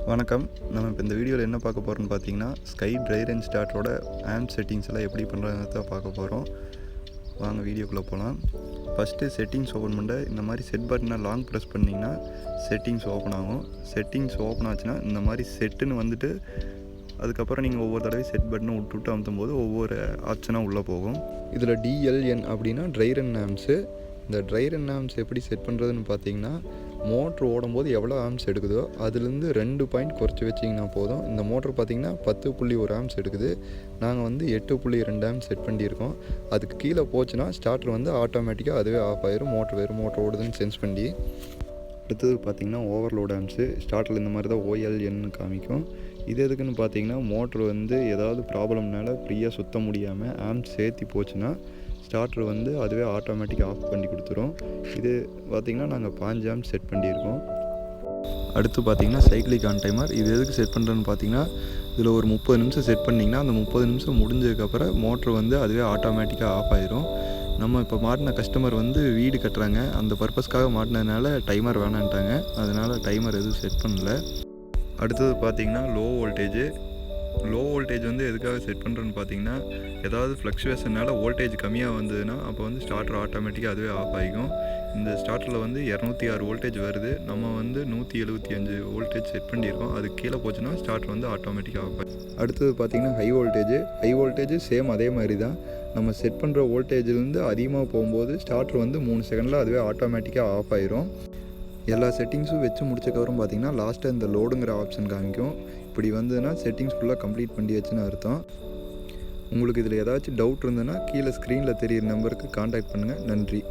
வணக்கம். நம்ம இப்போ இந்த வீடியோவில் என்ன பார்க்க போகிறோம்னு பார்த்தீங்கன்னா, ஸ்கை ட்ரை ரன் ஸ்டார்ட்டரோட ஆம்ப் செட்டிங்ஸ் எல்லாம் எப்படி பண்ணுறதுன்னு தான் பார்க்க போகிறோம். வாங்க வீடியோக்குள்ளே போகலாம். ஃபஸ்ட்டு செட்டிங்ஸ் ஓப்பன் பண்ண இந்த மாதிரி செட் பட்டனை லாங் ப்ரெஸ் பண்ணிங்கன்னா செட்டிங்ஸ் ஓப்பன் ஆகும். செட்டிங்ஸ் ஓப்பன் ஆச்சுன்னா இந்த மாதிரி செட்டுன்னு வந்துட்டு அதுக்கப்புறம் நீங்கள் ஒவ்வொரு தடவை செட் பட்டனை விட்டு அமுத்தும் போது ஒவ்வொரு ஆப்ஷனாக உள்ளே போகும். இதில் டிஎல்என் அப்படின்னா ட்ரை ரன் ஆம்ப்ஸு. இந்த ட்ரை ரன் ஆம்ப்ஸ் எப்படி செட் பண்ணுறதுன்னு பார்த்தீங்கன்னா, மோட்ரு ஓடும்போது எவ்வளோ ஆம்ப்ஸ் எடுக்குதோ அதுலேருந்து 2 பாயிண்ட் குறைச்சி வச்சிங்கன்னா போதும். இந்த மோட்ரு பார்த்திங்கன்னா 10.1 ஆம்ப்ஸ் எடுக்குது. நாங்கள் வந்து 8.2 ஆம்ப்ஸ் செட் பண்ணியிருக்கோம். அதுக்கு கீழே போச்சுன்னா ஸ்டார்டர் வந்து ஆட்டோமேட்டிக்காக அதுவே ஆஃப் ஆயிரும். மோட்ரு ஓடுதுன்னு சென்ஸ் பண்ணி. அடுத்தது பார்த்திங்கன்னா ஓவர்லோட் ஆம்ப்ஸு. ஸ்டார்டரில் இந்த மாதிரி தான் OLN காமிக்கும். இது எதுக்குன்னு பார்த்தீங்கன்னா, மோட்ரு வந்து ஏதாவது ப்ராப்ளம்னால ஃப்ரீயாக சுற்ற முடியாமல் ஆம்ப்ஸ் சேர்த்தி போச்சுன்னா ஸ்டார்டர் வந்து அதுவே ஆட்டோமேட்டிக்காக ஆஃப் பண்ணி கொடுத்துரும். இது பார்த்திங்கன்னா நாங்கள் 5 ஆம்ப்ஸ் செட் பண்ணியிருக்கோம். அடுத்து பார்த்திங்கன்னா சைக்கிளிக் ஆன் டைமர். இது எதுக்கு செட் பண்ணுறேன்னு பார்த்தீங்கன்னா, இதில் ஒரு 30 நிமிஷம் செட் பண்ணிங்கன்னா அந்த 30 நிமிஷம் முடிஞ்சதுக்கப்புறம் மோட்ரு வந்து அதுவே ஆட்டோமேட்டிக்காக ஆஃப் ஆயிரும். நம்ம இப்போ மாட்டின கஸ்டமர் வந்து வீடு கட்டுறாங்க, அந்த பர்பஸ்க்காக மாட்டினதுனால டைமர் வேணான்ட்டாங்க. அதனால் டைமர் எதுவும் செட் பண்ணல. அடுத்தது பார்த்திங்கன்னா லோ வோல்டேஜ் வந்து எதுக்காக செட் பண்ணுறேன்னு பார்த்தீங்கன்னா, ஏதாவது ஃப்ளக்சுவேஷனால் வோல்டேஜ் கம்மியாக வந்ததுன்னா அப்போ வந்து ஸ்டார்டர் ஆட்டோமேட்டிக்காக அதுவே ஆஃப் ஆகிக்கும். இந்த ஸ்டார்டரில் வந்து 206 வோல்டேஜ் வருது. நம்ம வந்து 175 வோல்டேஜ் செட் பண்ணியிருக்கோம். அது கீழே போச்சுன்னா ஸ்டார்டர் வந்து ஆட்டோமேட்டிக்காக ஆஃப் ஆகும். அடுத்தது பார்த்திங்கன்னா ஹை வோல்டேஜ் சேம் அதே மாதிரி தான். நம்ம செட் பண்ணுற வோல்டேஜ்லேருந்து அதிகமாக போகும்போது ஸ்டார்டர் வந்து 3 செகண்டில் அதுவே ஆட்டோமேட்டிக்காக ஆஃப் ஆயிரும். எல்லா செட்டிங்ஸும் வச்சு முடிச்சக்கப்புறம் பார்த்திங்கன்னா லாஸ்ட்டாக இந்த லோடுங்கிற ஆப்ஷன் காமிக்கும். இப்படி வந்ததுன்னா செட்டிங்ஸ் ஃபுல்லாக கம்ப்ளீட் பண்ணியாச்சுன்னு அர்த்தம். உங்களுக்கு இதில் ஏதாச்சும் டவுட் இருந்ததுன்னா கீழே ஸ்க்ரீனில் தெரியிற நம்பருக்கு கான்டாக்ட் பண்ணுங்கள். நன்றி.